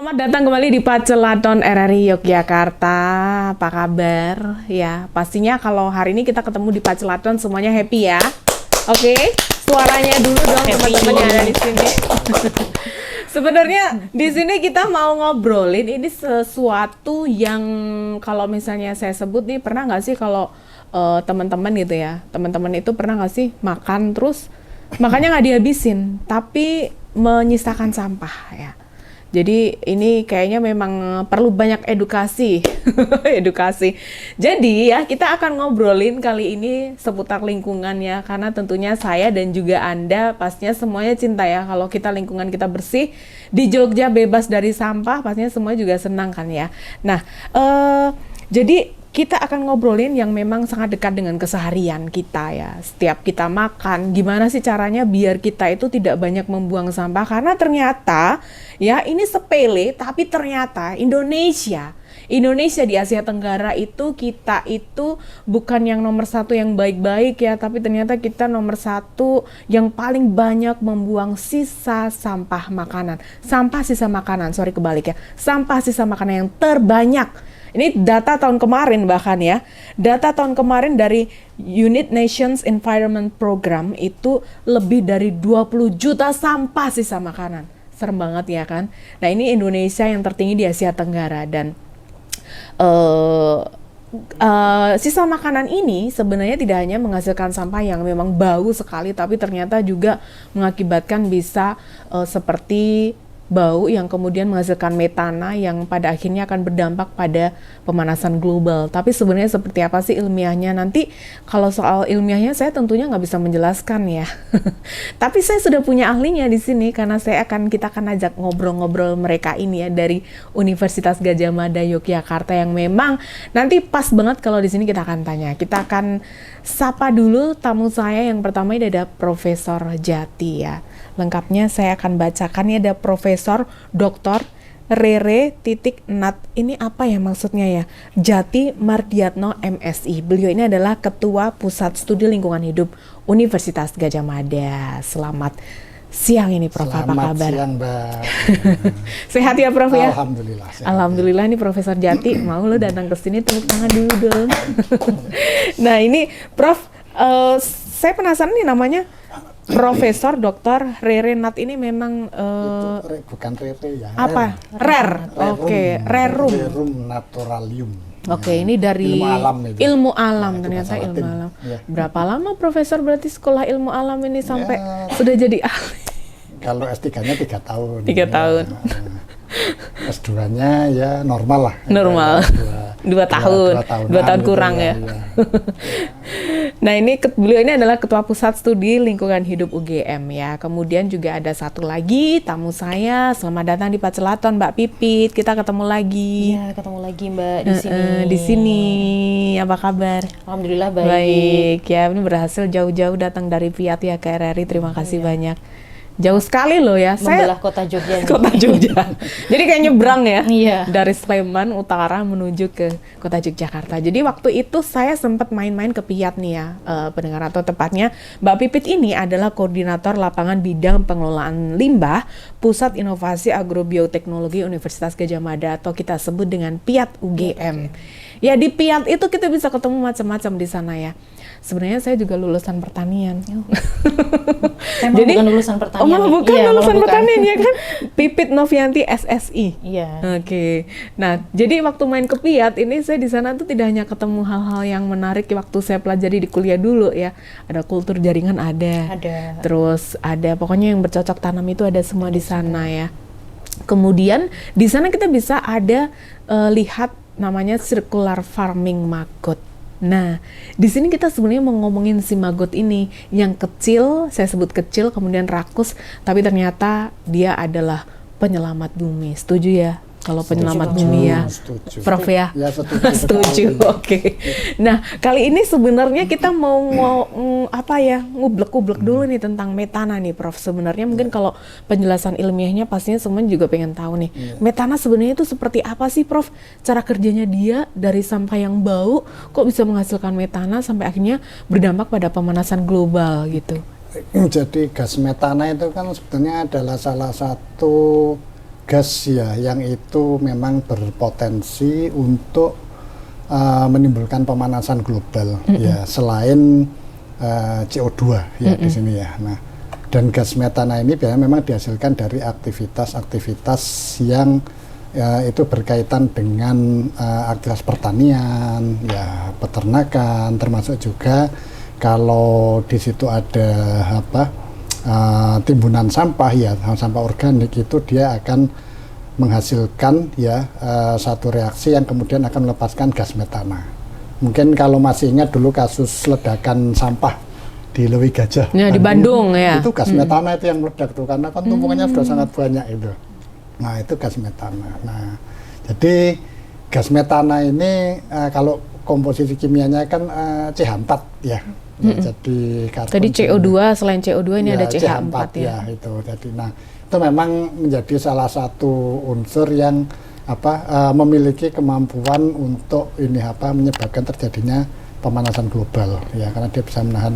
Selamat datang kembali di Pacelaton RRI Yogyakarta. Apa kabar? Ya, pastinya kalau hari ini kita ketemu di Pacelaton semuanya happy ya. Oke, suaranya dulu dong teman-teman yang ada di sini. Sebenarnya di sini kita mau ngobrolin ini sesuatu yang kalau misalnya saya sebut nih, pernah nggak sih kalau teman-teman gitu ya, teman-teman itu pernah nggak sih makan terus makannya nggak dihabisin, tapi menyisakan sampah ya. Jadi ini kayaknya memang perlu banyak edukasi, edukasi. Jadi ya kita akan ngobrolin kali ini seputar lingkungan ya, karena tentunya saya dan juga Anda pastinya semuanya cinta ya. Kalau kita lingkungan kita bersih, di Jogja bebas dari sampah, pastinya semua juga senang kan ya. Nah, jadi kita akan ngobrolin yang memang sangat dekat dengan keseharian kita ya. Setiap kita makan, gimana sih caranya biar kita itu tidak banyak membuang sampah. Karena ternyata ya ini sepele, tapi ternyata Indonesia di Asia Tenggara itu kita itu bukan yang nomor satu yang baik-baik ya, tapi ternyata kita nomor satu yang paling banyak membuang sisa sampah makanan. Sampah sisa makanan, sorry kebalik ya. Sampah sisa makanan yang terbanyak. Ini data tahun kemarin bahkan ya. Data tahun kemarin dari United Nations Environment Program itu lebih dari 20 juta sampah sisa makanan. Serem banget ya kan. Nah ini Indonesia yang tertinggi di Asia Tenggara dan sisa makanan ini sebenarnya tidak hanya menghasilkan sampah yang memang bau sekali, tapi ternyata juga mengakibatkan bisa seperti bau yang kemudian menghasilkan metana yang pada akhirnya akan berdampak pada pemanasan global. Tapi sebenarnya seperti apa sih ilmiahnya? Nanti kalau soal ilmiahnya saya tentunya nggak bisa menjelaskan ya. Tapi saya sudah punya ahlinya di sini karena kita akan ajak ngobrol-ngobrol mereka ini ya dari Universitas Gadjah Mada Yogyakarta yang memang nanti pas banget kalau di sini kita akan tanya. Kita akan sapa dulu tamu saya yang pertama ini ada Profesor Jati ya. Lengkapnya saya akan bacakan, ini ada Profesor Dr. Rere Nat. Ini apa ya maksudnya ya? Jati Mardiatno MSI. Beliau ini adalah Ketua Pusat Studi Lingkungan Hidup Universitas Gadjah Mada. Selamat siang ini Prof. Apa kabar? Selamat siang Mbak. Sehat ya Prof ya? Alhamdulillah. Alhamdulillah ini Profesor Jati. Mau lo datang ke sini tepuk tangan dulu dong. Nah ini Prof, saya penasaran nih namanya Profesor Dr. Rere Nat ini memang bukan Rere ya. apa? Rare. Oke, Rerum. Rerum Naturalium. Oke, ini dari ilmu alam itu. Ilmu alam Ya, ternyata ilmu Latin. alam. Ya. Berapa lama Profesor berarti sekolah ilmu alam ini sampai sudah jadi ahli? Kalau S3-nya 3 tahun. 3 tahun. S2-nya ya normal lah. Normal. 2 tahun kurang gitu ya. Nah ini beliau ini adalah Ketua Pusat Studi Lingkungan Hidup UGM ya. Kemudian juga ada satu lagi tamu saya. Selamat datang di Pacelaton Mbak Pipit. Kita ketemu lagi. Iya, ketemu lagi Mbak di sini. Di sini apa kabar? Alhamdulillah baik. Baik ya. Ini berhasil jauh-jauh datang dari Piat ya ke RRI. Terima kasih banyak. Jauh sekali loh ya. Membelah kota Jogja. Kota Jogja. Jadi kayak nyebrang ya. Iya. Dari Sleman Utara menuju ke kota Yogyakarta. Jadi waktu itu saya sempat main-main ke Piat nih ya, pendengar, atau tepatnya Mbak Pipit ini adalah koordinator lapangan bidang pengelolaan limbah Pusat Inovasi Agrobioteknologi Universitas Gadjah Mada atau kita sebut dengan Piat UGM. Ya di Piat itu kita bisa ketemu macam-macam di sana ya. Sebenarnya saya juga lulusan pertanian. Jadi bukan lulusan pertanian. Oh malah bukan iya, lulusan pertanian ya kan? Pipit Novianti SSI. Iya. Oke. Nah, jadi waktu main ke Piat ini saya di sana tuh tidak hanya ketemu hal-hal yang menarik waktu saya pelajari di kuliah dulu ya. Ada kultur jaringan ada. Terus ada pokoknya yang bercocok tanam itu ada semua di sana ya. Kemudian di sana kita bisa ada lihat namanya circular farming maggot. Nah, di sini kita sebenarnya mau ngomongin si maggot ini yang kecil, saya sebut kecil, kemudian rakus, tapi ternyata dia adalah penyelamat bumi. Setuju ya? Kalau penyelamat bumi ya, Prof ya? Ya setuju. Setuju, oke. Nah, kali ini sebenarnya kita mau ngublek-ngublek dulu nih tentang metana nih, Prof. Sebenarnya mungkin kalau penjelasan ilmiahnya pastinya semua juga pengen tahu nih. Metana sebenarnya itu seperti apa sih, Prof? Cara kerjanya dia dari sampah yang bau, kok bisa menghasilkan metana sampai akhirnya berdampak pada pemanasan global gitu? Jadi gas metana itu kan sebetulnya adalah salah satu gas ya yang itu memang berpotensi untuk menimbulkan pemanasan global ya selain CO2 ya di sini ya. Nah, dan gas metana ini biasanya memang dihasilkan dari aktivitas-aktivitas yang itu berkaitan dengan aktivitas pertanian, ya peternakan, termasuk juga kalau di situ ada timbunan sampah ya, sampah organik itu dia akan menghasilkan ya satu reaksi yang kemudian akan melepaskan gas metana. Mungkin kalau masih ingat dulu kasus ledakan sampah di Lewi Gajah, ya, di Bandung ya. Itu gas metana itu yang meledak tuh karena kan tumpukannya sudah sangat banyak itu. Nah itu gas metana. Nah jadi gas metana ini kalau komposisi kimianya kan CH4 ya. Jadi tadi CO2 selain CO2 ini ya, ada CH4 ya itu. Jadi nah itu memang menjadi salah satu unsur yang memiliki kemampuan untuk ini menyebabkan terjadinya pemanasan global ya karena dia bisa menahan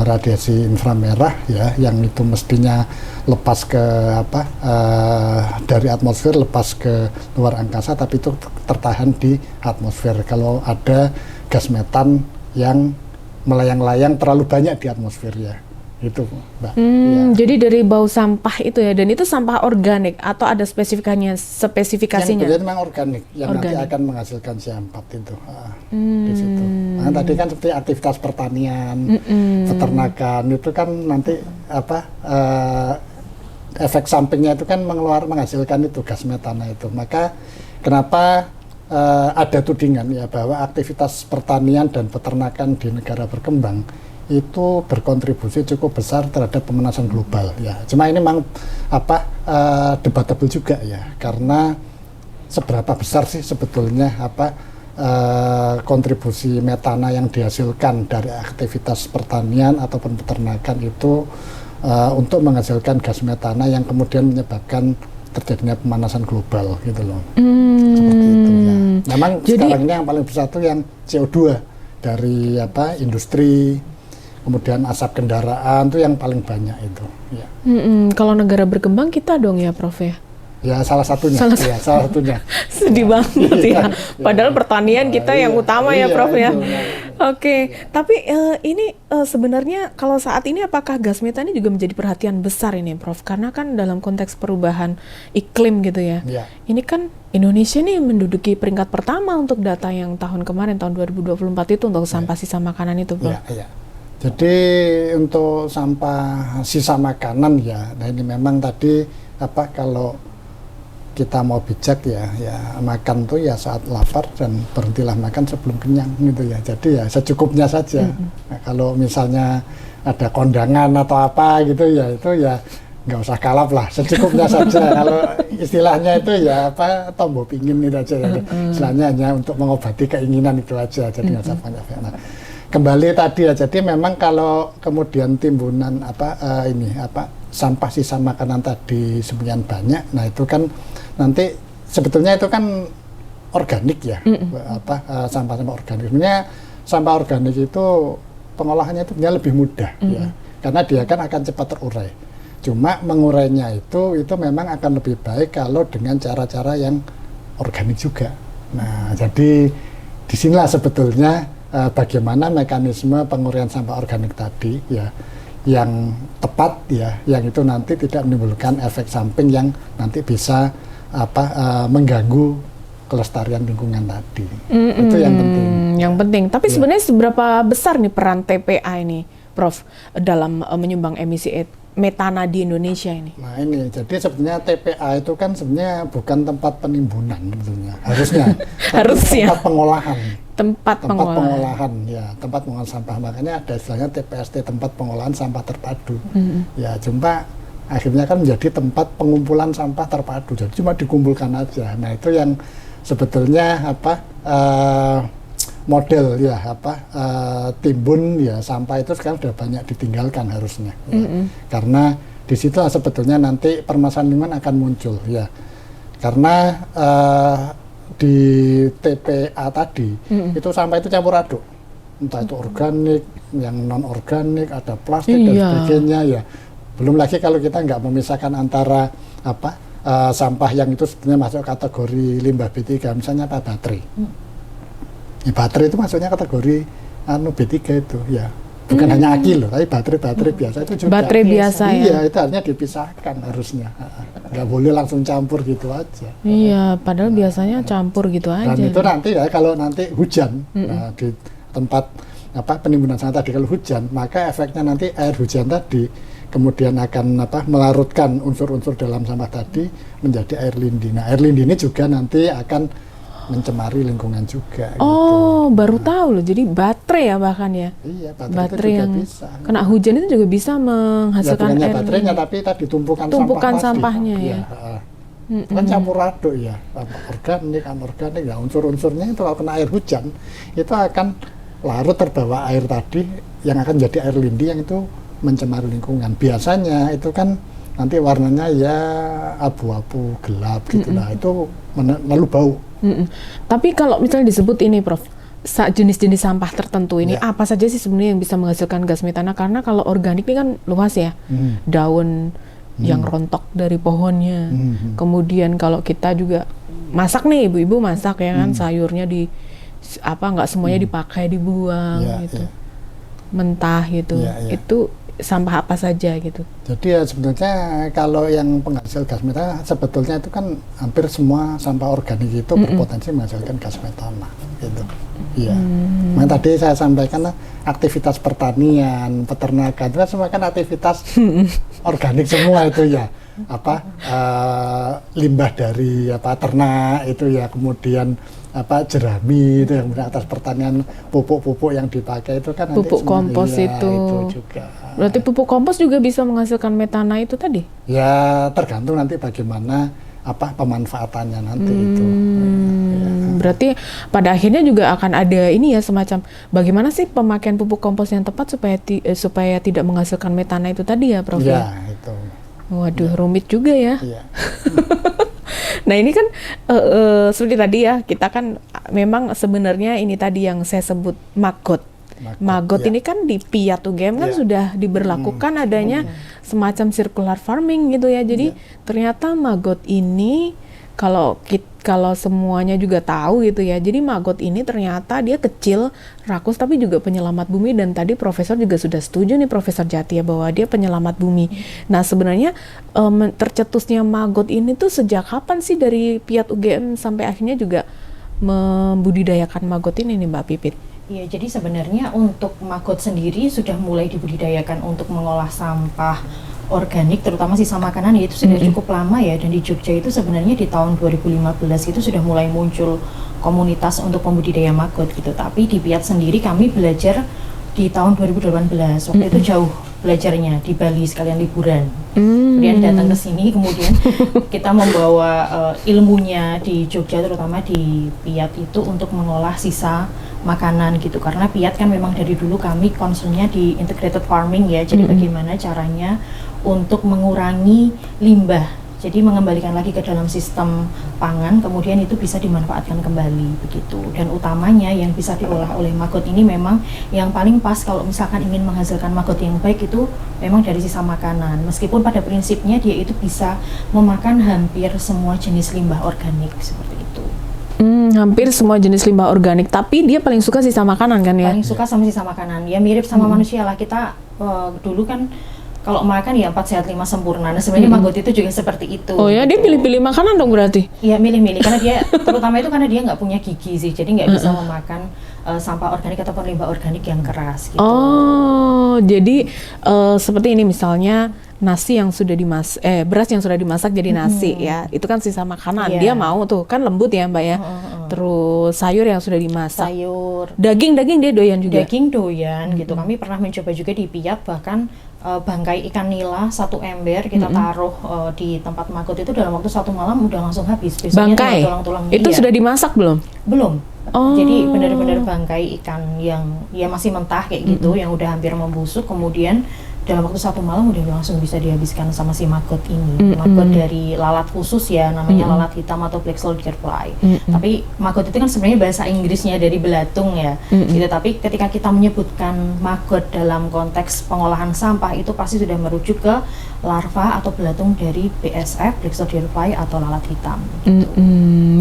radiasi inframerah ya yang itu mestinya lepas ke dari atmosfer lepas ke luar angkasa tapi itu tertahan di atmosfer kalau ada gas metan yang melayang-layang terlalu banyak di atmosfer ya itu Mbak. Ya. Jadi dari bau sampah itu ya, dan itu sampah organik atau ada spesifikasinya? Yang memang organik, yang nanti akan menghasilkan CH4 itu di situ. Nah, tadi kan seperti aktivitas pertanian, peternakan itu kan nanti efek sampingnya itu kan menghasilkan itu gas metana itu. Maka kenapa ada tudingan ya bahwa aktivitas pertanian dan peternakan di negara berkembang itu berkontribusi cukup besar terhadap pemanasan global ya. Cuma ini memang debatable juga ya karena seberapa besar sih sebetulnya kontribusi metana yang dihasilkan dari aktivitas pertanian ataupun peternakan itu untuk menghasilkan gas metana yang kemudian menyebabkan terjadinya pemanasan global gitu loh. Seperti itu ya. Memang sekarang ini yang paling besar itu yang CO2 dari industri, kemudian asap kendaraan itu yang paling banyak itu. Ya. Kalau negara berkembang kita dong ya, Prof ya? Ya salah satunya. Salah satunya. Sedih banget ya. Padahal pertanian kita yang utama ya, Prof ya. Oke, tapi ini sebenarnya kalau saat ini apakah gas metana juga menjadi perhatian besar ini, Prof? Karena kan dalam konteks perubahan iklim gitu ya. Ini kan Indonesia nih menduduki peringkat pertama untuk data yang tahun kemarin tahun 2024 itu untuk sampah sisa makanan itu, Prof. Jadi untuk sampah sisa makanan ya, nah ini memang tadi kalau kita mau bijak ya makan tuh ya saat lapar dan berhentilah makan sebelum kenyang gitu ya. Jadi ya secukupnya saja. Nah, kalau misalnya ada kondangan atau apa gitu ya itu ya nggak usah kalap lah, secukupnya saja. Kalau istilahnya itu ya tombol pingin itu aja ya. Istilahnya hanya untuk mengobati keinginan itu aja. Jadi nggak usah banyak. Nah, kembali tadi ya, jadi memang kalau kemudian timbunan sampah sisa makanan tadi sebenarnya banyak, nah itu kan nanti sebetulnya itu kan organik ya, sampah-sampah organik. Sebenarnya sampah organik itu pengolahannya itu lebih mudah ya, karena dia kan akan cepat terurai. Cuma mengurainya itu memang akan lebih baik kalau dengan cara-cara yang organik juga. Nah, jadi disinilah sebetulnya bagaimana mekanisme penguraian sampah organik tadi ya yang tepat ya, yang itu nanti tidak menimbulkan efek samping yang nanti bisa mengganggu kelestarian lingkungan tadi. Itu yang penting. Yang penting. Tapi sebenarnya seberapa besar nih peran TPA ini, Prof, dalam menyumbang emisi metana di Indonesia ini? Nah ini, jadi sebenarnya TPA itu kan sebenarnya bukan tempat penimbunan sebetulnya, harusnya. Tempat pengolahan. Tempat pengolahan ya, tempat pengolahan sampah. Makanya ada istilahnya TPST, tempat pengolahan sampah terpadu. Ya, cuma akhirnya kan menjadi tempat pengumpulan sampah terpadu. Jadi cuma dikumpulkan aja. Nah, itu yang sebetulnya model ya timbun ya sampah itu sekarang sudah banyak ditinggalkan harusnya. Ya. Karena di situ sebetulnya nanti permasalahan lingkungan akan muncul ya. Karena di TPA tadi itu sampah itu campur aduk, entah itu organik, yang non organik, ada plastik dan sebagainya ya. Belum lagi kalau kita nggak memisahkan antara sampah yang itu sebenarnya masuk kategori limbah B3, misalnya apa, baterai. Ya, baterai itu masuknya kategori B3 itu ya. Bukan hanya aki loh, tapi baterai biasa itu juga. Baterai biasa ya. Iya, itu artinya dipisahkan harusnya. Nggak boleh langsung campur gitu aja. Iya, padahal biasanya campur gitu aja. Dan itu nanti ya kalau nanti hujan, nah, di tempat penimbunan sampah tadi kalau hujan, maka efeknya nanti air hujan tadi kemudian akan melarutkan unsur-unsur dalam sampah tadi menjadi air lindi. Nah, air lindi ini juga nanti akan mencemari lingkungan juga. Oh, baru tahu loh. Jadi baterai ya bahkan ya. Iya, baterai itu Baterai juga yang bisa. kena hujan itu juga bisa Ya, menghasilkan bukannya air baterainya, lindi. tapi tadi tumpukan Sampahnya tadi. ya. Itu kan campur aduk ya, organik, anorganik. Ya, unsur-unsurnya itu kalau kena air hujan itu akan larut terbawa air tadi yang akan jadi air lindi yang itu mencemari lingkungan. Biasanya itu kan nanti warnanya ya abu-abu gelap gitu. Nah, itu lalu bau. Tapi kalau misalnya disebut ini, Prof, jenis-jenis sampah tertentu ini, Ya. apa saja sih sebenarnya yang bisa menghasilkan gas metana? Karena kalau organik ini kan luas ya, daun yang rontok dari pohonnya. Kemudian kalau kita juga masak nih, ibu-ibu masak ya kan, sayurnya nggak semuanya dipakai, dibuang Ya, gitu, ya. mentah gitu. Ya, ya. Itu sampah apa saja gitu? Jadi ya sebenarnya kalau yang penghasil gas metana sebetulnya itu kan hampir semua sampah organik itu berpotensi menghasilkan gas metana gitu. Iya. Nah, tadi saya sampaikan aktivitas pertanian, peternakan itu kan semua kan aktivitas organik semua itu ya. Limbah dari ternak itu ya, kemudian jerami itu yang atas pertanian, pupuk-pupuk yang dipakai itu kan Pupuk kompos iya, itu. juga. Berarti pupuk kompos juga bisa menghasilkan metana itu tadi? Ya tergantung nanti bagaimana pemanfaatannya nanti itu. Ya. Berarti pada akhirnya juga akan ada ini ya, semacam bagaimana sih pemakaian pupuk kompos yang tepat supaya tidak menghasilkan metana itu tadi ya, Prof? Ya, itu. Waduh, rumit juga ya. Iya. Nah ini kan seperti tadi ya, kita kan memang sebenarnya ini tadi yang saya sebut maggot. Maggot ya. ini kan di Piat UGM kan Ya. sudah diberlakukan adanya semacam circular farming gitu ya. Jadi ternyata maggot ini kalau semuanya juga tahu gitu ya. Jadi maggot ini ternyata dia kecil, rakus, tapi juga penyelamat bumi. Dan tadi Profesor juga sudah setuju nih, Profesor Jati ya, bahwa dia penyelamat bumi. Nah sebenarnya tercetusnya maggot ini tuh sejak kapan sih dari Piat UGM sampai akhirnya juga membudidayakan maggot ini nih Mbak Pipit? Iya, jadi sebenarnya untuk maggot sendiri sudah mulai dibudidayakan untuk mengolah sampah organik, terutama sisa makanan, itu sudah cukup lama ya. Dan di Jogja itu sebenarnya di tahun 2015 itu sudah mulai muncul komunitas untuk pembudidaya maggot gitu. Tapi di Piat sendiri kami belajar di tahun 2018. Waktu itu jauh belajarnya di Bali sekalian liburan. Kemudian datang ke sini, kemudian kita membawa ilmunya di Jogja, terutama di Piat itu untuk mengolah sisa makanan gitu. Karena Piat kan memang dari dulu kami concernnya di integrated farming ya. Jadi bagaimana caranya untuk mengurangi limbah, jadi mengembalikan lagi ke dalam sistem pangan, kemudian itu bisa dimanfaatkan kembali begitu. Dan utamanya yang bisa diolah oleh maggot ini memang yang paling pas kalau misalkan ingin menghasilkan maggot yang baik itu memang dari sisa makanan. Meskipun pada prinsipnya dia itu bisa memakan hampir semua jenis limbah organik seperti itu. Hampir semua jenis limbah organik, tapi dia paling suka sisa makanan kan ya? Paling suka sama sisa makanan, ya mirip sama manusia lah. Kita dulu kan kalau makan ya 4 sehat 5 sempurna. Nah sebenarnya maggot itu juga seperti itu. Oh ya, dia pilih-pilih makanan dong berarti? Iya, milih-milih, karena dia terutama itu karena dia nggak punya gigi sih, jadi nggak bisa memakan sampah organik ataupun limbah organik yang keras gitu. Oh, jadi seperti ini misalnya nasi yang sudah beras yang sudah dimasak jadi nasi ya, itu kan sisa makanan. Iya. Dia mau tuh, kan lembut ya Mbak ya. Terus sayur yang sudah dimasak. Sayur, Daging dia doyan juga. daging doyan gitu. Kami pernah mencoba juga di Piat, bahkan bangkai ikan nila 1 ember kita taruh di tempat maggot itu dalam waktu 1 malam udah langsung habis. Besoknya Bangkai? tinggal tulang-tulangnya. Itu Iya. sudah dimasak belum? Belum. Oh. Jadi benar-benar bangkai ikan yang ya masih mentah kayak gitu, yang udah hampir membusuk, kemudian dalam waktu 1 malam udah langsung bisa dihabiskan sama si maggot ini. Maggot dari lalat khusus ya, namanya lalat hitam atau black soldier fly. Tapi maggot itu kan sebenarnya bahasa Inggrisnya dari belatung ya, gitu. Tapi ketika kita menyebutkan maggot dalam konteks pengolahan sampah itu pasti sudah merujuk ke larva atau belatung dari BSF, black soldier fly atau lalat hitam. Gitu.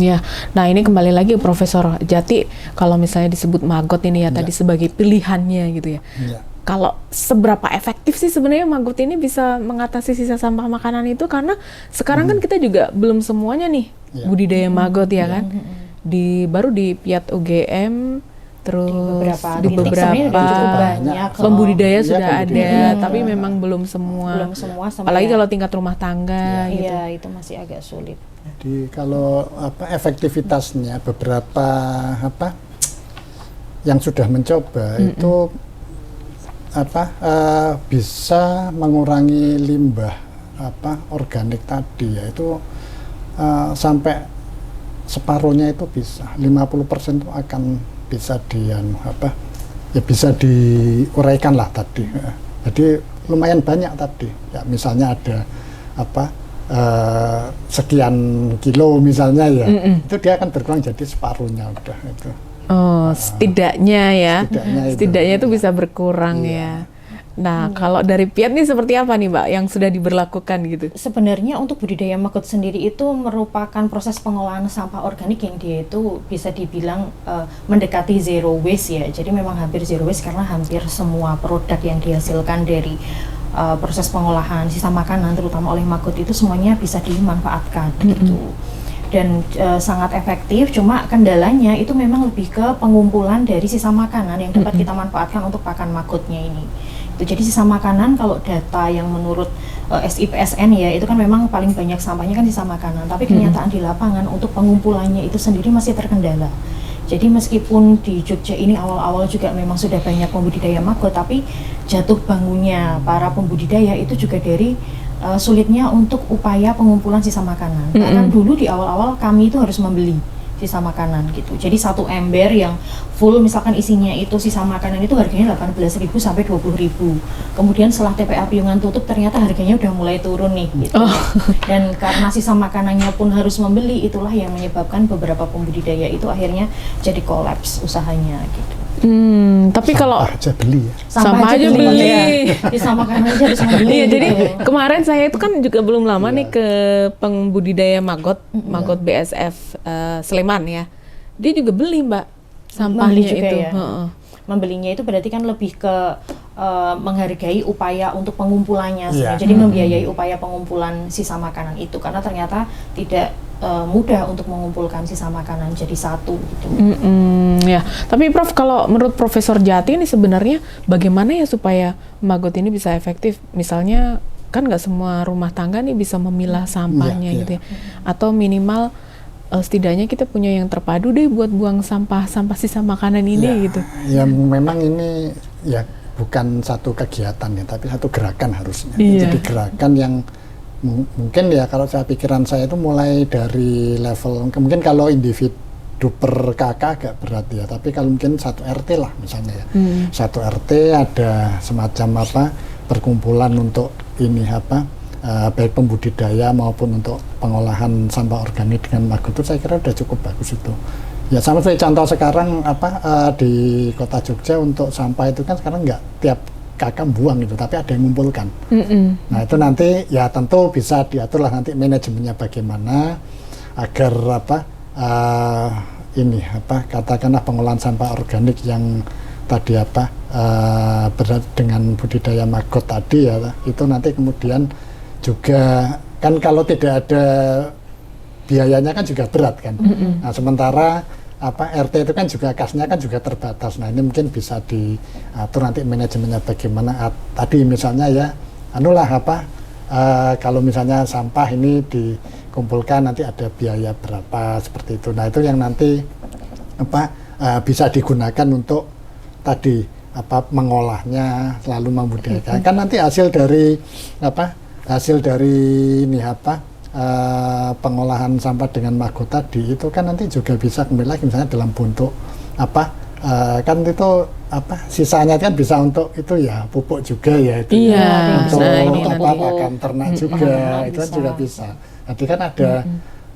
Ya, nah ini kembali lagi Profesor Jati, kalau misalnya disebut maggot ini ya tadi sebagai pilihannya gitu ya. Kalau seberapa efektif sih sebenarnya maggot ini bisa mengatasi sisa sampah makanan itu, karena sekarang kan kita juga belum semuanya nih budidaya maggot ya kan. Baru di Piat UGM, terus di beberapa pembudidaya sudah ada, tapi memang belum semua. Apalagi kalau tingkat rumah tangga gitu. Iya, itu masih agak sulit. Jadi kalau efektivitasnya beberapa yang sudah mencoba itu bisa mengurangi limbah organik tadi, yaitu sampai separuhnya itu bisa 50% itu akan bisa bisa diuraikan lah tadi. Jadi lumayan banyak tadi ya, misalnya ada sekian kilo misalnya ya, itu dia akan berkurang jadi separuhnya udah itu. Setidaknya itu bisa berkurang ya. Nah, kalau dari Piat nih seperti apa nih Mbak yang sudah diberlakukan gitu? Sebenarnya untuk budidaya maggot sendiri itu merupakan proses pengolahan sampah organik yang dia itu bisa dibilang mendekati zero waste ya. Jadi memang hampir zero waste karena hampir semua produk yang dihasilkan dari proses pengolahan sisa makanan terutama oleh maggot itu semuanya bisa dimanfaatkan gitu. Dan sangat efektif, cuma kendalanya itu memang lebih ke pengumpulan dari sisa makanan yang dapat kita manfaatkan untuk pakan maggotnya ini. Jadi sisa makanan kalau data yang menurut SIPSN ya, itu kan memang paling banyak sampahnya kan sisa makanan, tapi kenyataan di lapangan untuk pengumpulannya itu sendiri masih terkendala. Jadi meskipun di Jogja ini awal-awal juga memang sudah banyak pembudidaya maggot, tapi jatuh bangunnya para pembudidaya itu juga dari sulitnya untuk upaya pengumpulan sisa makanan. Karena dulu di awal-awal kami itu harus membeli sisa makanan gitu. Jadi satu ember yang full misalkan isinya itu sisa makanan itu harganya 18.000 sampai 20.000. Kemudian setelah TPA Piungan tutup ternyata harganya udah mulai turun nih gitu. Dan karena sisa makanannya pun harus membeli, itulah yang menyebabkan beberapa pembudidaya itu akhirnya jadi kolaps usahanya gitu. Tapi kalau aja beli ya. Sampah aja beli. Sisa makanan aja harus membeli. Iya, jadi gitu. kemarin saya itu kan juga belum lama nih ke pembudidaya maggot BSF Sleman ya. Dia juga beli Mbak sampahnya juga itu. Ya. Membelinya itu berarti kan lebih ke menghargai upaya untuk pengumpulannya. Jadi membiayai upaya pengumpulan sisa makanan itu karena ternyata tidak mudah untuk mengumpulkan sisa makanan jadi satu gitu. Ya, tapi Prof, kalau menurut Profesor Jati ini sebenarnya bagaimana ya supaya maggot ini bisa efektif? Misalnya kan nggak semua rumah tangga nih bisa memilah sampahnya gitu ya, atau minimal setidaknya kita punya yang terpadu deh buat buang sampah sisa makanan ini gitu. Ya memang ini ya bukan satu kegiatan ya, tapi satu gerakan harusnya. Jadi gerakan yang mungkin ya kalau saya pikiran saya itu mulai dari level mungkin kalau individu per KK agak berat ya, tapi kalau mungkin satu RT lah misalnya ya, satu RT ada semacam perkumpulan untuk ini baik pembudidaya maupun untuk pengolahan sampah organik dengan maggot itu saya kira udah cukup bagus itu. Ya sama seperti contoh sekarang di Kota Jogja untuk sampah itu kan sekarang nggak tiap kakak buang gitu, tapi ada yang mengumpulkan. Nah itu nanti ya tentu bisa diatur lah nanti manajemennya bagaimana agar katakanlah pengolahan sampah organik yang tadi berat dengan budidaya maggot tadi ya, itu nanti kemudian juga kan kalau tidak ada biayanya kan juga berat kan. Nah sementara RT itu kan juga kasnya kan juga terbatas. Nah ini mungkin bisa diatur nanti manajemennya bagaimana. Tadi misalnya ya kalau misalnya sampah ini dikumpulkan nanti ada biaya berapa seperti itu. Nah itu yang nanti bisa digunakan untuk tadi mengolahnya selalu membudidayakan. Kan nanti hasil dari ini pengolahan sampah dengan maggot tadi itu kan nanti juga bisa kembali lagi misalnya dalam bentuk kan itu sisanya kan bisa untuk itu ya pupuk juga ya itu Iya, ya. Untuk nah ini pakan ternak juga itu kan juga bisa. Jadi kan ada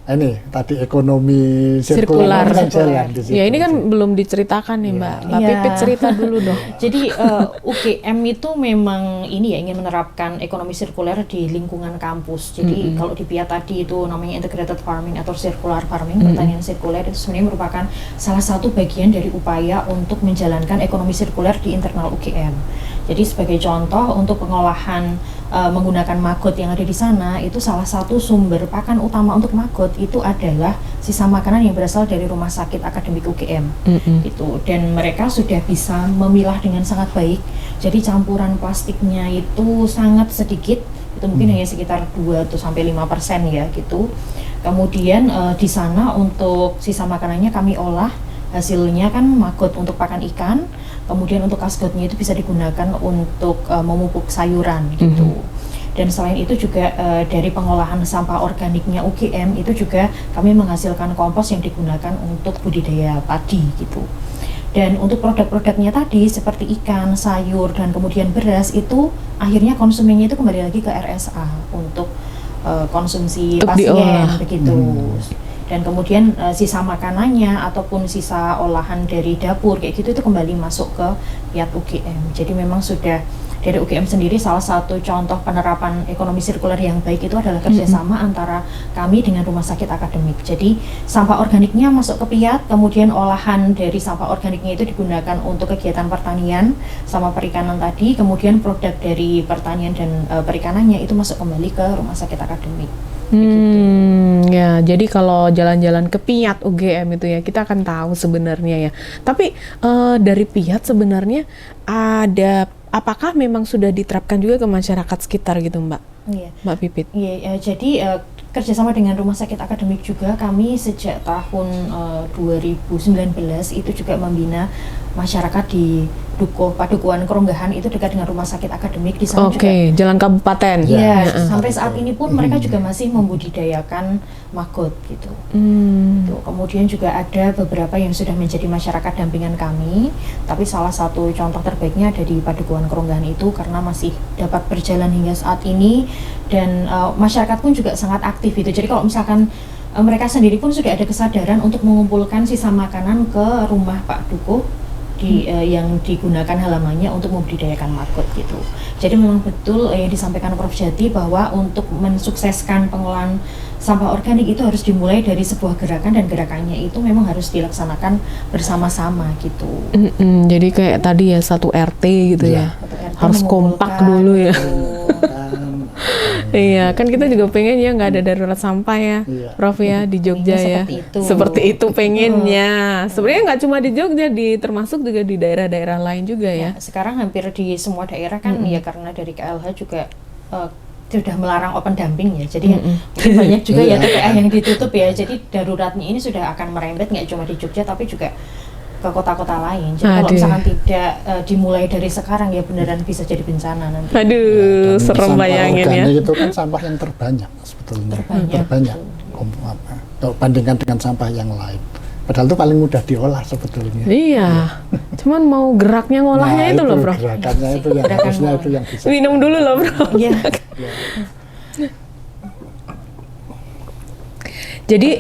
ini tadi ekonomi sirkular kan jalan di situ. Ya ini kan belum diceritakan nih Mbak. Mbak Iya. Pipit cerita dulu dong. Jadi UGM itu memang ini ya ingin menerapkan ekonomi sirkuler di lingkungan kampus. Jadi kalau di PIAT tadi itu namanya integrated farming atau circular farming, pertanian sirkuler itu sebenarnya merupakan salah satu bagian dari upaya untuk menjalankan ekonomi sirkuler di internal UGM. Jadi sebagai contoh untuk pengolahan menggunakan maggot yang ada di sana itu salah satu sumber pakan utama untuk maggot itu adalah sisa makanan yang berasal dari rumah sakit akademik UGM itu, dan mereka sudah bisa memilah dengan sangat baik. Jadi campuran plastiknya itu sangat sedikit, itu mungkin hanya sekitar 2-5% ya gitu. Kemudian di sana untuk sisa makanannya kami olah, hasilnya kan maggot untuk pakan ikan. Kemudian untuk kasgotnya itu bisa digunakan untuk memupuk sayuran gitu. Dan selain itu juga dari pengolahan sampah organiknya UGM itu juga kami menghasilkan kompos yang digunakan untuk budidaya padi gitu. Dan untuk produk-produknya tadi seperti ikan, sayur, dan kemudian beras itu akhirnya konsumennya itu kembali lagi ke RSA untuk konsumsi Untuk pasien diolah. begitu. Dan kemudian sisa makanannya ataupun sisa olahan dari dapur kayak gitu itu kembali masuk ke PIAT UGM. Jadi memang sudah dari UGM sendiri salah satu contoh penerapan ekonomi sirkuler yang baik itu adalah kerjasama antara kami dengan rumah sakit akademik. Jadi sampah organiknya masuk ke PIAT, kemudian olahan dari sampah organiknya itu digunakan untuk kegiatan pertanian sama perikanan tadi, kemudian produk dari pertanian dan perikanannya itu masuk kembali ke rumah sakit akademik. Ya, jadi kalau jalan-jalan ke PIAT UGM itu ya, kita akan tahu sebenarnya ya. Tapi dari PIAT sebenarnya apakah memang sudah diterapkan juga ke masyarakat sekitar gitu, Mbak? Iya. Mbak Pipit. Iya, jadi kerjasama dengan rumah sakit akademik juga kami sejak tahun 2019 itu juga membina masyarakat di Padukuhan Keronggahan itu dekat dengan rumah sakit akademik di sana juga. Oke, Jalan Kabupaten. Iya, sampai saat ini pun mereka juga masih membudidayakan maggot gitu. Tuh, kemudian juga ada beberapa yang sudah menjadi masyarakat dampingan kami, tapi salah satu contoh terbaiknya ada di Padukuhan Keronggahan itu karena masih dapat berjalan hingga saat ini, dan masyarakat pun juga sangat aktif itu. Jadi kalau misalkan mereka sendiri pun sudah ada kesadaran untuk mengumpulkan sisa makanan ke rumah Pak Dukuh yang digunakan halamannya untuk membudidayakan maggot gitu. Jadi memang betul yang disampaikan Prof. Jati bahwa untuk mensukseskan pengolahan sampah organik itu harus dimulai dari sebuah gerakan, dan gerakannya itu memang harus dilaksanakan bersama-sama gitu. Jadi kayak tadi ya, satu RT gitu ya. Satu RT Harus kompak mengumpulkan dulu ya. Kan, Iya, kan kita juga pengen ya nggak ada darurat sampah ya, Iya. Prof ya, di Jogja ya. Seperti itu. Seperti itu pengennya. Sebenarnya nggak cuma di Jogja, termasuk juga di daerah-daerah lain juga ya. Sekarang hampir di semua daerah kan ya, karena dari KLH juga sudah melarang open dumping ya, jadi mungkin banyak juga ya TPA yang ditutup ya. Jadi daruratnya ini sudah akan merembet nggak cuma di Jogja tapi juga ke kota-kota lain. Jadi kalau Aduh. misalkan tidak dimulai dari sekarang ya beneran bisa jadi bencana nanti. Aduh, dan serem sampah bayangin ya. organik itu kan sampah yang terbanyak sebetulnya. Terbanyak. Kalau bandingkan dengan sampah yang lain. Padahal itu paling mudah diolah sebetulnya. Iya, cuman mau geraknya ngolahnya itu loh, Bro. Gerakannya itu yang Gerakan harusnya ngolah. itu yang bisa. Minum dulu loh, Bro. Iya. Jadi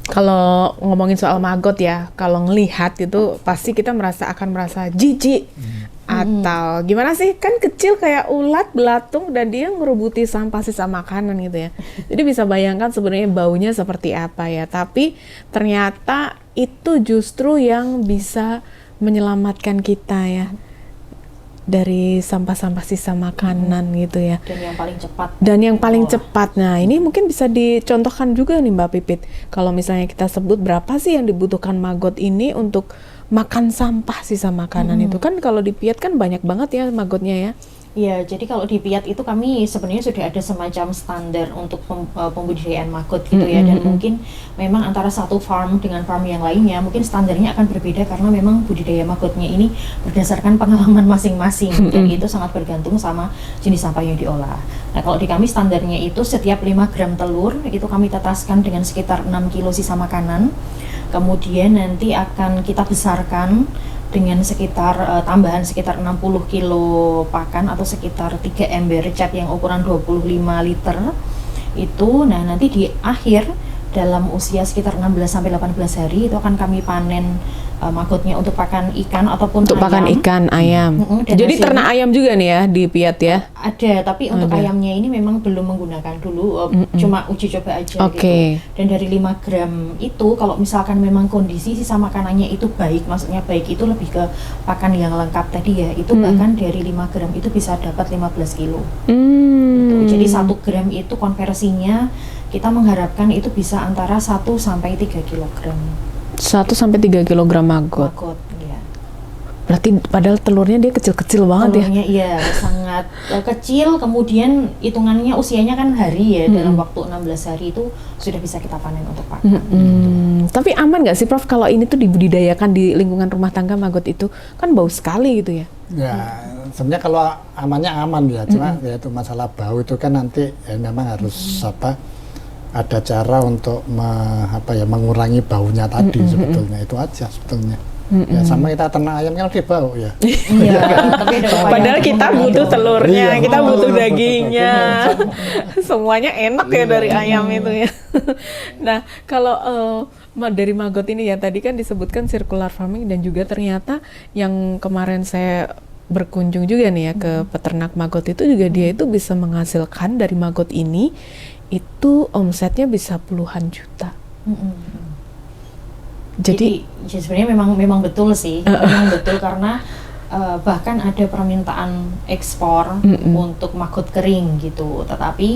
kalau ngomongin soal maggot ya, kalau ngelihat itu pasti kita akan merasa jijik. Atau gimana sih, kan kecil kayak ulat belatung dan dia ngerubuti sampah sisa makanan gitu ya. Jadi bisa bayangkan sebenarnya baunya seperti apa ya. Tapi ternyata itu justru yang bisa menyelamatkan kita ya dari sampah-sampah sisa makanan gitu ya. Dan yang paling cepat. Dan yang paling cepat. Nah, ini mungkin bisa dicontohkan juga nih Mbak Pipit. Kalau misalnya kita sebut berapa sih yang dibutuhkan maggot ini untuk makan sampah sisa makanan itu, kan kalau di PIAT kan banyak banget ya maggotnya ya. Iya, jadi kalau di PIAT itu kami sebenarnya sudah ada semacam standar untuk pembudidayaan maggot gitu ya, dan mungkin memang antara satu farm dengan farm yang lainnya mungkin standarnya akan berbeda karena memang budidaya maggotnya ini berdasarkan pengalaman masing-masing dan itu sangat bergantung sama jenis sampah yang diolah. Nah, kalau di kami standarnya itu setiap 5 gram telur itu kami tetaskan dengan sekitar 6 kilo sisa makanan, kemudian nanti akan kita besarkan dengan sekitar tambahan sekitar 60 kilo pakan atau sekitar 3 ember cat yang ukuran 25 liter itu. Nah, nanti di akhir dalam usia sekitar 16 sampai 18 hari itu akan kami panen magotnya untuk pakan ikan ataupun Untuk ayam. pakan ikan, ayam. Dan Jadi hasilnya- ternak ayam juga nih ya di Piat ya? Ada, tapi untuk Ada. ayamnya ini memang belum menggunakan dulu, cuma uji coba aja Oke. gitu. Dan dari 5 gram itu, kalau misalkan memang kondisi sisa makanannya itu baik, maksudnya baik itu lebih ke pakan yang lengkap tadi ya, itu bahkan dari 5 gram itu bisa dapat 15 kilo. Gitu. Jadi 1 gram itu konversinya kita mengharapkan itu bisa antara 1 sampai 3 kilogram 1 sampai 3 kilogram maggot. magot. Ya. Berarti padahal telurnya dia kecil-kecil banget ya? Telurnya iya sangat kecil, kemudian hitungannya usianya kan hari ya, dalam waktu 16 hari itu sudah bisa kita panen untuk pakan. Tapi aman nggak sih Prof kalau ini tuh dibudidayakan di lingkungan rumah tangga maggot itu? Kan bau sekali gitu ya? Ya, sebenarnya kalau amannya aman ya, cuma ya itu masalah bau itu kan nanti ya memang harus ada cara untuk mengurangi baunya tadi sebetulnya, itu aja sebetulnya. Ya sama kita ternak ayam kan dia bau ya. Iya, tapi ada upaya Padahal untuk kita mengurangi butuh bau. telurnya, Iya. kita butuh Oh, dagingnya. Semuanya enak ya dari ayam itu ya. Nah, kalau dari maggot ini ya tadi kan disebutkan circular farming, dan juga ternyata yang kemarin saya berkunjung juga nih ya ke peternak maggot itu juga dia itu bisa menghasilkan dari maggot ini itu omsetnya bisa puluhan juta. Jadi ya sebenarnya memang betul sih, memang betul karena bahkan ada permintaan ekspor untuk maggot kering gitu. Tetapi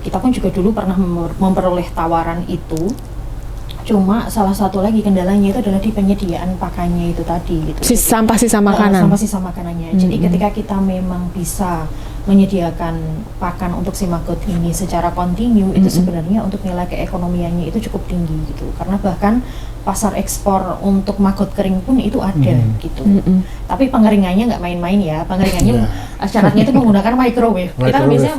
kita pun juga dulu pernah memperoleh tawaran itu. Cuma salah satu lagi kendalanya itu adalah di penyediaan pakannya itu tadi gitu. Sisa makanan. Sampah sisa makanannya. Jadi ketika kita memang bisa menyediakan pakan untuk si maggot ini secara kontinu, itu sebenarnya untuk nilai keekonomiannya itu cukup tinggi gitu. Karena bahkan pasar ekspor untuk maggot kering pun itu ada gitu. Tapi pengeringannya nggak main-main ya. Pengeringannya syaratnya itu menggunakan microwave. Kita kan biasanya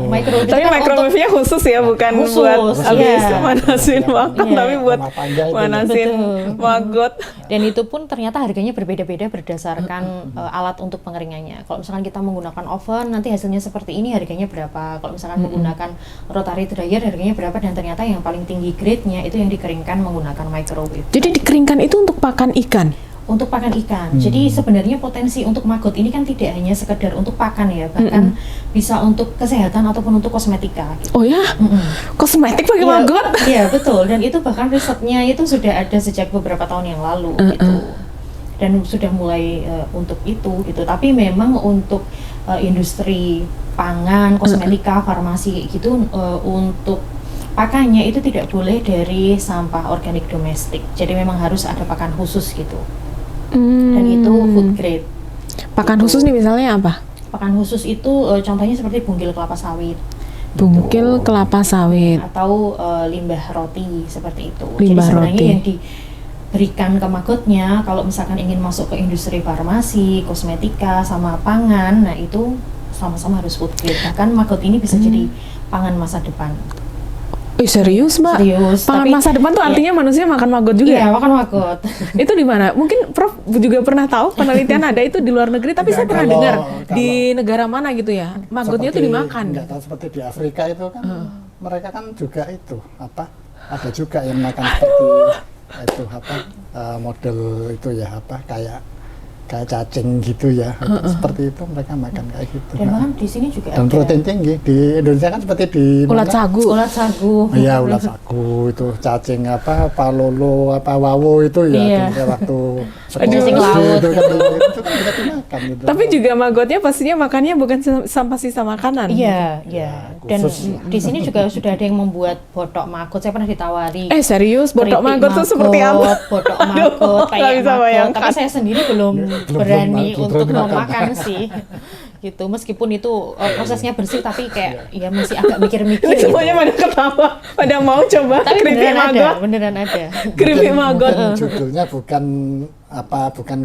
microwave. Tapi itu kan microwave-nya khusus ya, bukan Khusus, buat habis iya. manasin makan, Iya. tapi buat Rumah tangga itu. manasin maggot. Dan itu pun ternyata harganya berbeda-beda berdasarkan alat untuk pengeringannya. Kalau misalkan kita menggunakan oven, nanti hasilnya seperti ini, harganya berapa. Kalau misalkan menggunakan rotary dryer, harganya berapa. Dan ternyata yang paling tinggi grade-nya itu yang dikeringkan menggunakan microwave. Jadi dikeringkan itu untuk pakan ikan. Untuk pakan ikan. Jadi sebenarnya potensi untuk maggot ini kan tidak hanya sekedar untuk pakan ya, bahkan bisa untuk kesehatan ataupun untuk kosmetika. Gitu. Oh ya, kosmetik pakai Iya, maggot. Iya betul, dan itu bahkan risetnya itu sudah ada sejak beberapa tahun yang lalu gitu, dan sudah mulai untuk itu gitu. Tapi memang untuk industri pangan, kosmetika, farmasi gitu, untuk pakannya itu tidak boleh dari sampah organik domestik. Jadi memang harus ada pakan khusus gitu, dan itu food grade. Pakan khusus nih misalnya apa? Pakan khusus itu contohnya seperti bungkil kelapa sawit. Bungkil kelapa sawit. Atau limbah roti seperti itu. Limbah Jadi sebenarnya roti. yang diberikan ke magotnya kalau misalkan ingin masuk ke industri farmasi, kosmetika, sama pangan, nah itu sama-sama harus food grade. Bahkan maggot ini bisa jadi pangan masa depan. Serius Mbak? Serius, Pangan tapi- masa depan tuh iya. artinya manusia makan maggot juga? Iya, makan maggot. Itu di mana? Mungkin Prof juga pernah tahu penelitian ada itu di luar negeri, tapi Enggak, saya pernah kalau- dengar kalau- di negara mana gitu ya, maggotnya tuh dimakan. Enggak tahu, seperti di Afrika itu kan mereka kan juga itu ada juga yang makan seperti itu model itu ya kayak cacing gitu ya, seperti itu mereka makan kayak gitu. Dan bahkan di sini juga Dan ada protein tinggi di Indonesia kan seperti di Ulat mana? sagu. ulat sagu. Iya, ulat sagu itu cacing palolo wawo itu ya Iya. dulu waktu Cacing sekolah laut. itu kan bisa dimakan gitu. Tapi juga maggotnya pastinya makannya bukan sampah sisa makanan. Iya, iya. Dan khusus. di sini juga sudah ada yang membuat botok maggot. Saya pernah ditawari. Serius, botok Keripik maggot tuh seperti apa? Botok Aduh, maggot, nggak kayak bisa maggot. bayangkan. Tapi saya sendiri belum Belum berani belum untuk berani makan. memakan sih. Gitu. Meskipun itu prosesnya bersih, tapi kayak ya masih agak mikir-mikir. Ini gitu. semuanya pada ketawa, pada mau coba Tapi keripik beneran ada, maggot. beneran ada. Keripik maggot. Mungkin judulnya bukan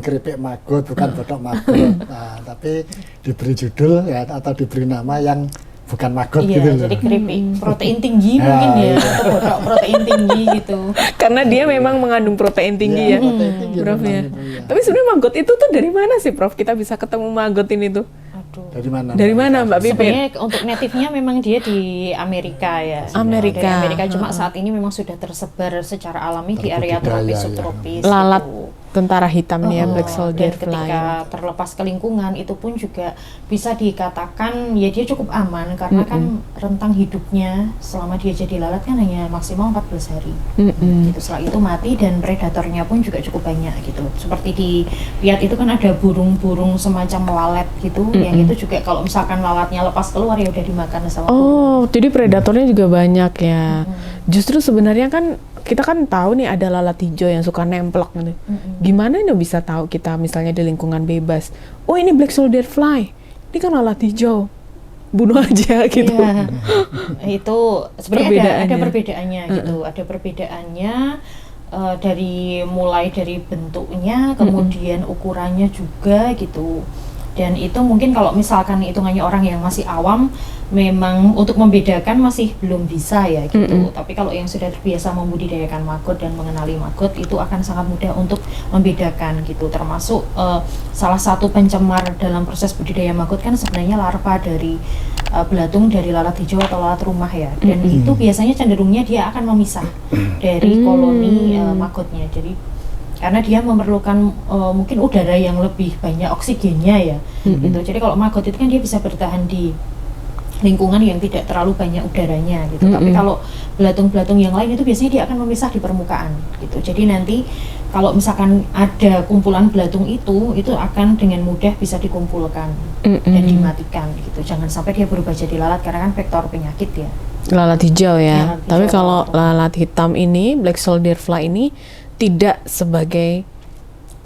keripik maggot, bukan botok maggot. Nah, tapi diberi judul ya atau diberi nama yang bukan maggot Iya, gitu loh. jadi keripik protein tinggi mungkin ya, iya. atau botok protein tinggi gitu. Karena dia memang mengandung protein tinggi Iya, ya, protein tinggi Prof memang ya. itu, ya. Tapi sebenarnya maggot itu tuh dari mana sih, Prof? Kita bisa ketemu maggot ini tuh Aduh. Dari mana? dari mana, Mbak Pipit? Sebenarnya untuk native-nya memang dia di Amerika ya. Amerika. Dari Amerika, cuma saat ini memang sudah tersebar secara alami di area Terbudidaya, tropis ya. subtropis. Lalat gitu. tentara hitam nih ya, Oh, black soldier dan ketika fly. terlepas ke lingkungan itu pun juga bisa dikatakan ya dia cukup aman karena kan rentang hidupnya selama dia jadi lalat kan hanya maksimal 14 hari. Gitu. Setelah itu mati dan predatornya pun juga cukup banyak gitu. Seperti di Biak itu kan ada burung-burung semacam lalat gitu, yang itu juga kalau misalkan lalatnya lepas keluar ya udah dimakan sama burung. Oh, jadi predatornya juga banyak ya. Justru sebenarnya kan kita kan tahu nih ada lalat hijau yang suka nemplok gitu. Gimana nih bisa tahu kita misalnya di lingkungan bebas? Oh, ini black soldier fly. Ini kan lalat hijau. Bunuh aja gitu. Iya. Itu sebenarnya ada Perbedaannya. perbedaannya gitu. Ada perbedaannya dari mulai dari bentuknya, kemudian ukurannya juga gitu. Dan itu mungkin kalau misalkan hitungannya orang yang masih awam, memang untuk membedakan masih belum bisa ya gitu. Tapi kalau yang sudah terbiasa membudidayakan maggot dan mengenali maggot, itu akan sangat mudah untuk membedakan gitu. Termasuk salah satu pencemar dalam proses budidaya maggot kan sebenarnya larva dari belatung dari lalat hijau atau lalat rumah ya. Dan itu biasanya cenderungnya dia akan memisah dari koloni maggotnya. Jadi karena dia memerlukan mungkin udara yang lebih banyak oksigennya ya gitu. Jadi kalau maggot itu kan dia bisa bertahan di lingkungan yang tidak terlalu banyak udaranya gitu. Tapi kalau belatung-belatung yang lain itu biasanya dia akan memisah di permukaan gitu. Jadi nanti kalau misalkan ada kumpulan belatung itu akan dengan mudah bisa dikumpulkan dan dimatikan gitu. Jangan sampai dia berubah jadi lalat karena kan vektor penyakit ya. Lalat hijau ya. Lalat Tapi hijau. kalau lalat hitam ini, black soldier fly ini tidak sebagai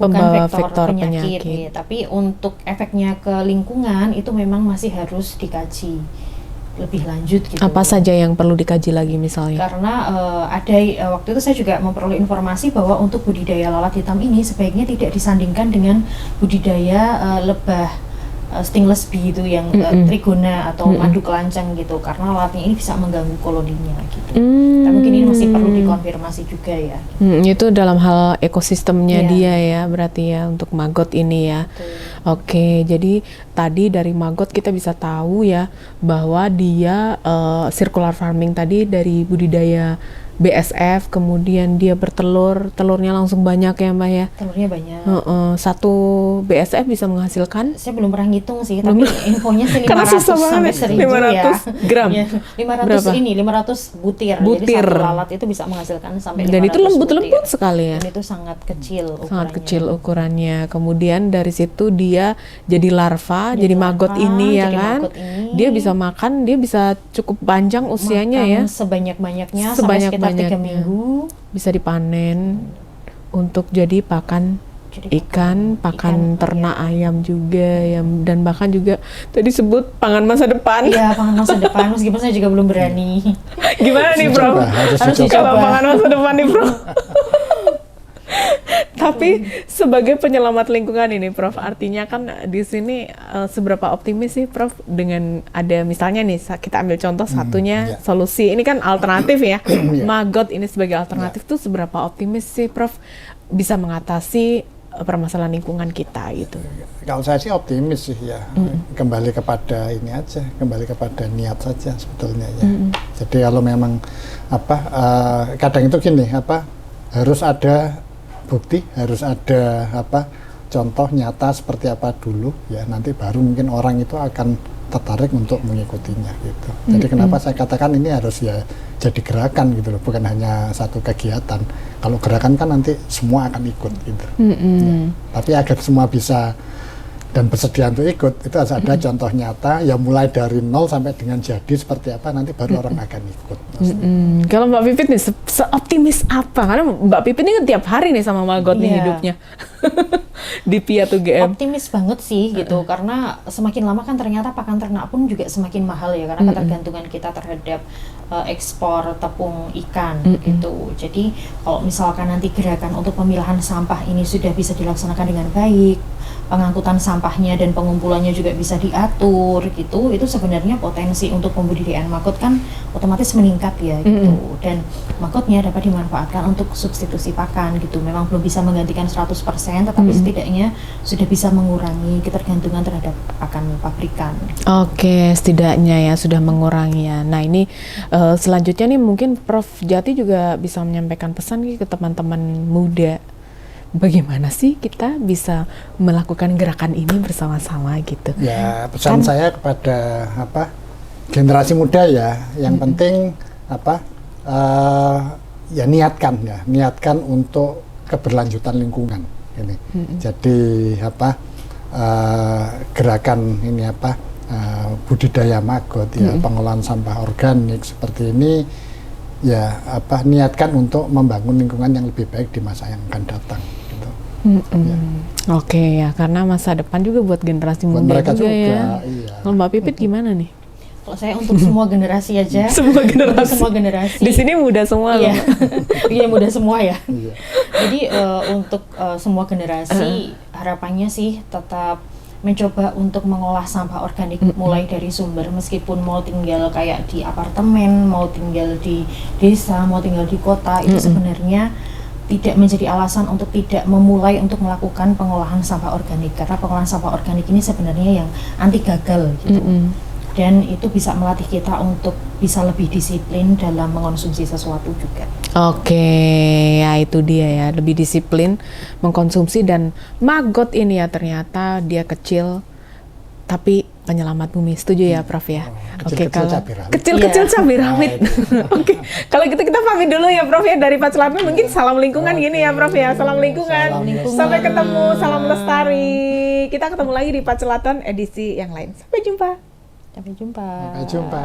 pembawa vektor penyakit. ya. Tapi untuk efeknya ke lingkungan itu memang masih harus dikaji lebih lanjut gitu. Apa saja yang perlu dikaji lagi misalnya? Karena ada waktu itu saya juga memperoleh informasi bahwa untuk budidaya lalat hitam ini sebaiknya tidak disandingkan dengan budidaya lebah stingless bee itu yang trigona atau madu kelanceng gitu, karena lalatnya ini bisa mengganggu koloninya gitu. Tapi mungkin ini masih perlu dikonfirmasi juga ya. Itu dalam hal ekosistemnya Iya. dia ya, berarti ya untuk maggot ini ya. Oke, jadi tadi dari maggot kita bisa tahu ya bahwa dia circular farming tadi dari budidaya BSF, kemudian dia bertelur, telurnya langsung banyak ya Mbak ya. Telurnya banyak. Satu BSF bisa menghasilkan Saya belum pernah ngitung sih, tapi infonya sih 500 Karena susah sampai banget, 1000 ya. 500 gram. Iya, 500 Berapa? 500 butir. Butir. Jadi satu lalat itu bisa menghasilkan sampai 500 dan itu lembut-lembut butir. sekali ya. Dan itu sangat kecil ukurannya. Sangat kecil ukurannya. Kemudian dari situ dia jadi larva, jadi maggot larva, ini ya jadi kan. maggot ini. Dia bisa makan, dia bisa cukup panjang usianya ya. Makan sebanyak-banyaknya sampai sekitar 3 minggu. Bisa dipanen untuk jadi pakan Jadi ikan, pakan ikan, ternak ayam juga ya, dan bahkan juga tadi sebut pangan masa depan. Iya, pangan masa depan, meskipun saya juga belum berani. Gimana nih, Bro? Dicoba, harus Harus dicoba. Kalau dicoba. pangan masa depan nih, Bro. Tapi sebagai penyelamat lingkungan ini, Prof, artinya kan di sini seberapa optimis sih, Prof, dengan ada misalnya nih kita ambil contoh satunya iya. solusi ini kan alternatif ya, Iya. maggot ini sebagai alternatif tuh seberapa optimis sih, Prof, bisa mengatasi permasalahan lingkungan kita gitu. Kalau saya sih optimis sih ya, kembali kepada ini aja, kembali kepada niat saja sebetulnya ya. Jadi kalau memang kadang itu gini harus ada bukti, harus ada contoh nyata seperti apa dulu ya, nanti baru mungkin orang itu akan tertarik untuk mengikutinya gitu. Jadi kenapa saya katakan ini harus ya jadi gerakan gitu loh, bukan hanya satu kegiatan. Kalau gerakan kan nanti semua akan ikut gitu. Ya. Tapi agar semua bisa dan bersedia untuk ikut, itu harus ada contoh nyata yang mulai dari nol sampai dengan jadi seperti apa, nanti baru orang akan ikut. Kalau Mbak Pipit nih seoptimis apa? Karena Mbak Pipit ini kan tiap hari nih sama maggot nih Iya. hidupnya di Piatu GM. Optimis banget sih gitu, karena semakin lama kan ternyata pakan ternak pun juga semakin mahal ya, karena ketergantungan kita terhadap ekspor tepung ikan gitu. Jadi kalau misalkan nanti gerakan untuk pemilahan sampah ini sudah bisa dilaksanakan dengan baik, pengangkutan sampah sampahnya dan pengumpulannya juga bisa diatur gitu, itu sebenarnya potensi untuk pembudidayaan maggot kan otomatis meningkat ya gitu. Dan maggotnya dapat dimanfaatkan untuk substitusi pakan gitu. Memang belum bisa menggantikan 100%, tetapi setidaknya sudah bisa mengurangi ketergantungan terhadap pakan pabrikan. Oke, setidaknya ya sudah mengurangi ya. Nah ini selanjutnya nih mungkin Prof. Jati juga bisa menyampaikan pesan nih ke teman-teman muda. Bagaimana sih kita bisa melakukan gerakan ini bersama-sama gitu? Ya, pesan saya kepada generasi muda ya, yang penting ya niatkan untuk keberlanjutan lingkungan ini. Jadi gerakan ini budidaya maggot ya, pengolahan sampah organik seperti ini ya niatkan untuk membangun lingkungan yang lebih baik di masa yang akan datang gitu. Ya. Oke ya, karena masa depan juga buat generasi Buat muda mereka juga ya. iya. Kalau Mbak Pipit gimana nih? Kalau saya untuk semua generasi aja. Semua generasi. Untuk semua generasi. Di sini muda semua loh. Iya. Iya, mudah semua ya. Iya. Jadi untuk semua generasi harapannya sih tetap mencoba untuk mengolah sampah organik mulai dari sumber, meskipun mau tinggal kayak di apartemen, mau tinggal di desa, mau tinggal di kota, itu sebenarnya tidak menjadi alasan untuk tidak memulai untuk melakukan pengolahan sampah organik, karena pengolahan sampah organik ini sebenarnya yang anti gagal gitu. Dan itu bisa melatih kita untuk bisa lebih disiplin dalam mengonsumsi sesuatu juga. Oke, ya itu dia ya, lebih disiplin mengkonsumsi. Dan maggot ini ya ternyata dia kecil tapi penyelamat bumi. Setuju ya Prof ya? Oke, Kecil-kecil kalau cabai rawit. kecil-kecil cabai rawit. Oke, kalau gitu kita pamit dulu ya Prof ya dari Pacelatmen. Mungkin salam lingkungan gini ya Prof ya. Salam lingkungan. Salam lingkungan. Sampai ketemu, salam lestari. Kita ketemu lagi di Pacelatmen edisi yang lain. Sampai jumpa. Sampai jumpa. Sampai jumpa.